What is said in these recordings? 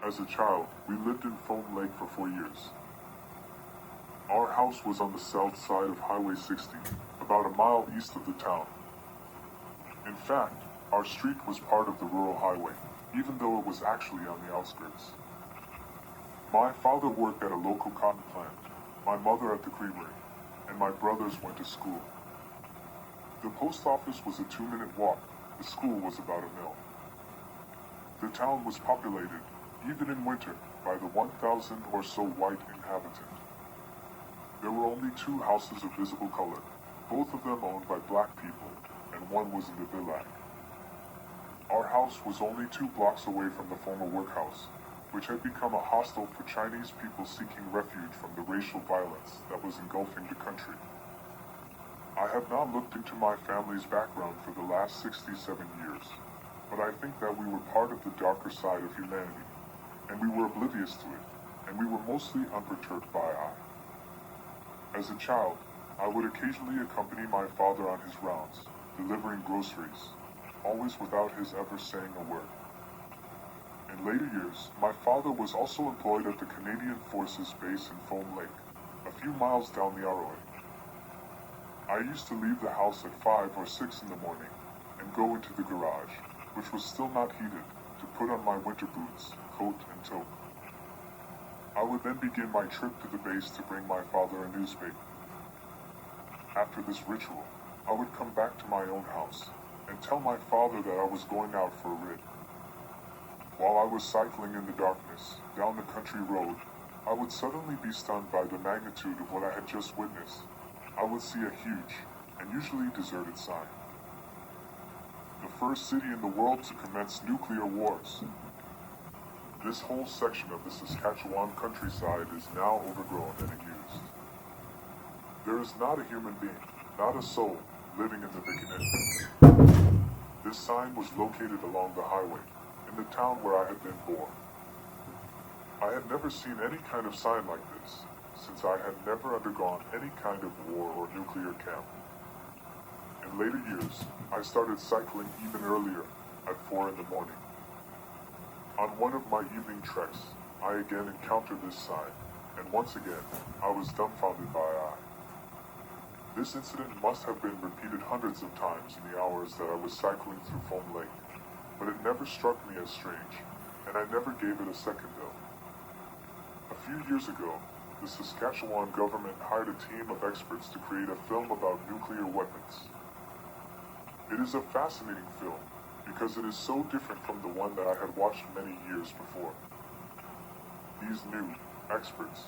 As a child, we lived in Foam Lake for 4 years. Our house was on the south side of Highway 60, about a mile east of the town. In fact, our street was part of the rural highway, even though it was actually on the outskirts. My father worked at a local cotton plant, my mother at the creamery, and my brothers went to school. The post office was a 2-minute walk. The school was about a mile. The town was populated, even in winter, by the 1,000 or so white inhabitants. There were only 2 houses of visible color, both of them owned by black people, and one was in the village. Our house was only 2 blocks away from the former workhouse, which had become a hostel for Chinese people seeking refuge from the racial violence that was engulfing the country. I have not looked into my family's background for the last 67 years, but I think that we were part of the darker side of humanity, and we were oblivious to it, and we were mostly unperturbed by it. As a child, I would occasionally accompany my father on his rounds, delivering groceries, always without his ever saying a word. In later years, my father was also employed at the Canadian Forces base in Foam Lake, a few miles down the Arroyo. I used to leave the house at 5 or 6 in the morning and go into the garage, which was still not heated, to put on my winter boots, coat, and toque. I would then begin my trip to the base to bring my father a newspaper. After this ritual, I would come back to my own house and tell my father that I was going out for a rid. While I was cycling in the darkness down the country road, I would suddenly be stunned by the magnitude of what I had just witnessed. I would see a huge, and usually deserted sign. The first city in the world to commence nuclear wars. This whole section of the Saskatchewan countryside is now overgrown and unused. There is not a human being, not a soul, living in the vicinity. This sign was located along the highway, in the town where I had been born. I had never seen any kind of sign like this, since I had never undergone any kind of war or nuclear camp. In later years, I started cycling even earlier, at 4 in the morning. On one of my evening treks, I again encountered this sign, and once again, I was dumbfounded by it. This incident must have been repeated hundreds of times in the hours that I was cycling through Foam Lake, but it never struck me as strange, and I never gave it a second thought. A few years ago, the Saskatchewan government hired a team of experts to create a film about nuclear weapons. It is a fascinating film because it is so different from the one that I had watched many years before. These new experts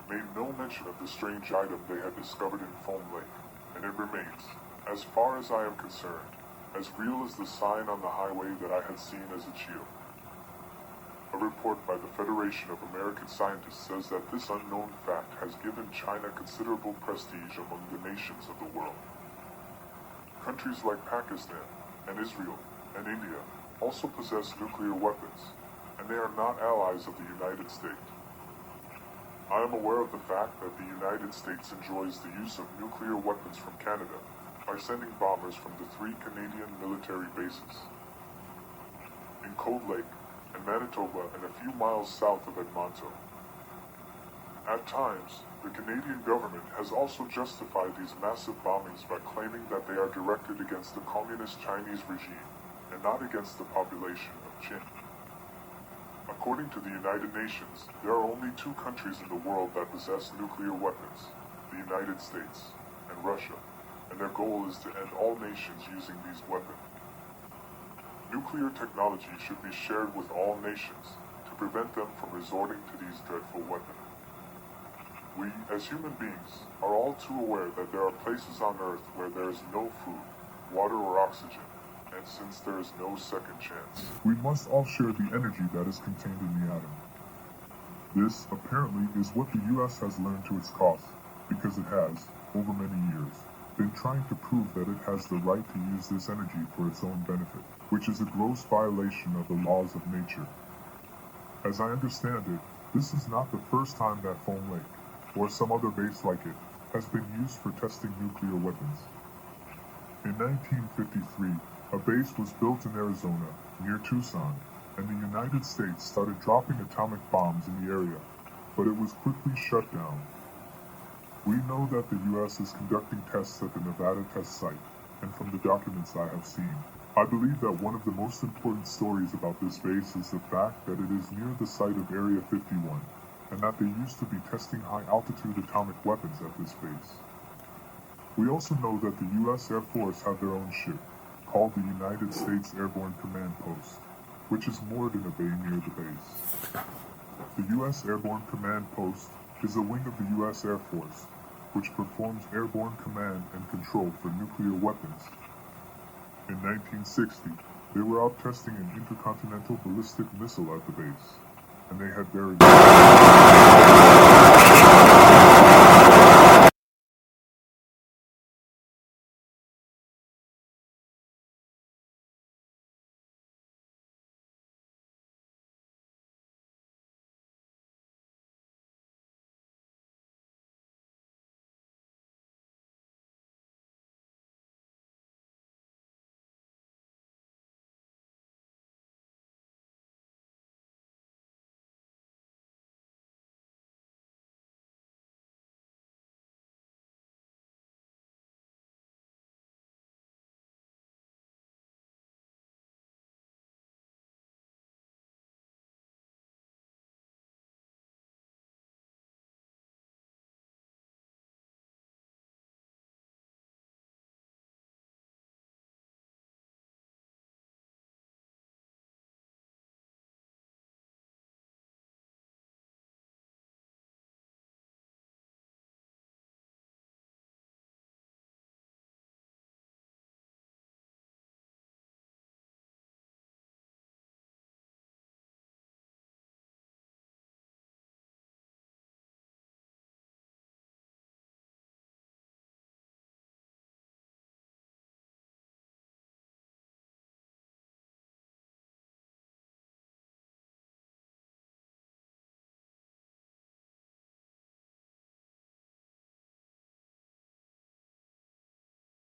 made no mention of the strange item they had discovered in Foam Lake, and it remains, as far as I am concerned, as real as the sign on the highway that I had seen as a child. A report by the Federation of American Scientists says that this unknown fact has given China considerable prestige among the nations of the world. Countries like Pakistan and Israel and India also possess nuclear weapons, and they are not allies of the United States. I am aware of the fact that the United States enjoys the use of nuclear weapons from Canada by sending bombers from the 3 Canadian military bases in Cold Lake and Manitoba and a few miles south of Edmonton. At times, the Canadian government has also justified these massive bombings by claiming that they are directed against the communist Chinese regime and not against the population of Qin. According to the United Nations, there are only 2 countries in the world that possess nuclear weapons, the United States and Russia, and their goal is to end all nations using these weapons. Nuclear technology should be shared with all nations to prevent them from resorting to these dreadful weapons. We, as human beings, are all too aware that there are places on Earth where there is no food, water, or oxygen, and since there is no second chance, we must all share the energy that is contained in the atom. This, apparently, is what the U.S. has learned to its cost, because it has, over many years, been trying to prove that it has the right to use this energy for its own benefit, which is a gross violation of the laws of nature. As I understand it, this is not the first time that Foam Lake, or some other base like it, has been used for testing nuclear weapons. In 1953, a base was built in Arizona, near Tucson, and the United States started dropping atomic bombs in the area, but it was quickly shut down. We know that the US is conducting tests at the Nevada test site, and from the documents I have seen, I believe that one of the most important stories about this base is the fact that it is near the site of Area 51, and that they used to be testing high-altitude atomic weapons at this base. We also know that the US Air Force have their own ship, called the United States Airborne Command Post, which is moored in a bay near the base. The US Airborne Command Post is a wing of the US Air Force, which performs airborne command and control for nuclear weapons. In 1960, they were out testing an intercontinental ballistic missile at the base, and they had very